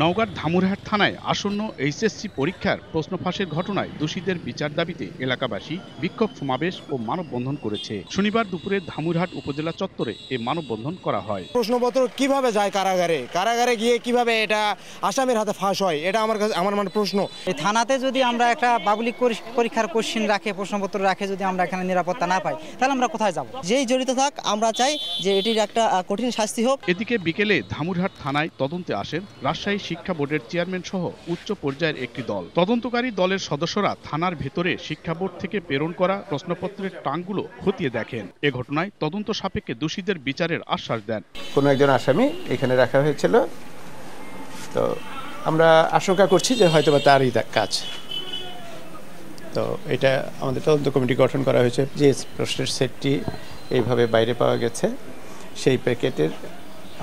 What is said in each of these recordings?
নওগাঁর ধামুরহাট থানায় আসন্ন এইচএসসি পরীক্ষার প্রশ্ন ফাঁসের ঘটনায় দোষীদের বিচার দাবিতে এলাকাবাসী বিক্ষোভ সমাবেশ ও মানববন্ধন করেছে। শনিবার দুপুরে ধামুরহাট উপজেলা চত্বরে এ মানববন্ধন করা হয়। প্রশ্নপত্র কিভাবে যায় কারাগারে, কারাগারে গিয়ে কিভাবে এটা আসামির হাতে ফাঁস হয়, এটা আমার মানে প্রশ্ন। এই থানাতে যদি আমরা একটা পাবলিক পরীক্ষার কোশ্চেন রাখে, প্রশ্নপত্র রাখে, যদি আমরা এখানে নিরাপত্তা না পাই, তাহলে আমরা কোথায় যাব? যেই জড়িত থাক, আমরা চাই যে এটির একটা কঠিন শাস্তি হোক। এদিকে বিকেলে ধামুরহাট থানায় তদন্তে আসেন রাজশাহী শিক্ষা বোর্ডের চেয়ারম্যান সহ উচ্চ পর্যায়ের একটি দল। তদন্তকারী দলের সদস্যরা থানার ভেতরে শিক্ষা বোর্ড থেকে প্রেরণ করা প্রশ্নপত্রের টাঙ্কগুলো খতিয়ে দেখেন। এ ঘটনায় তদন্ত সাপেক্ষে দোষীদের বিচারের আশ্বাস দেন। কোনো একজন আসামি এখানে রাখা হয়েছিল, তো আমরা আশঙ্কা করছি যে হয়তোবা তারই কাজ। তো এটা আমাদের তদন্ত কমিটি গঠন করা হয়েছে। যে প্রশ্নের সেটটি এইভাবে বাইরে পাওয়া গেছে, সেই প্যাকেটের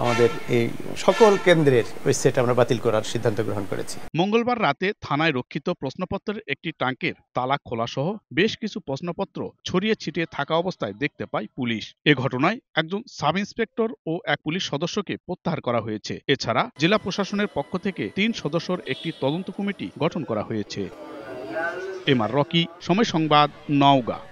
আমাদের এই সকল কেন্দ্রের ওই সেট আমরা বাতিল করার সিদ্ধান্ত গ্রহণ করেছি। মঙ্গলবার রাতে থানায় রক্ষিত প্রশ্নপত্রের একটি টাঙ্কের তালা খোলা সহ বেশ কিছু প্রশ্নপত্র ছড়িয়ে ছিটিয়ে থাকা অবস্থায় দেখতে পায় পুলিশ। এ ঘটনায় একজন সাব ইন্সপেক্টর ও এক পুলিশ সদস্যকে প্রত্যাহার করা হয়েছে। এছাড়া জেলা প্রশাসনের পক্ষ থেকে ৩ সদস্যর একটি তদন্ত কমিটি গঠন করা হয়েছে। এমআর রকি, সময় সংবাদ, নওগাঁ।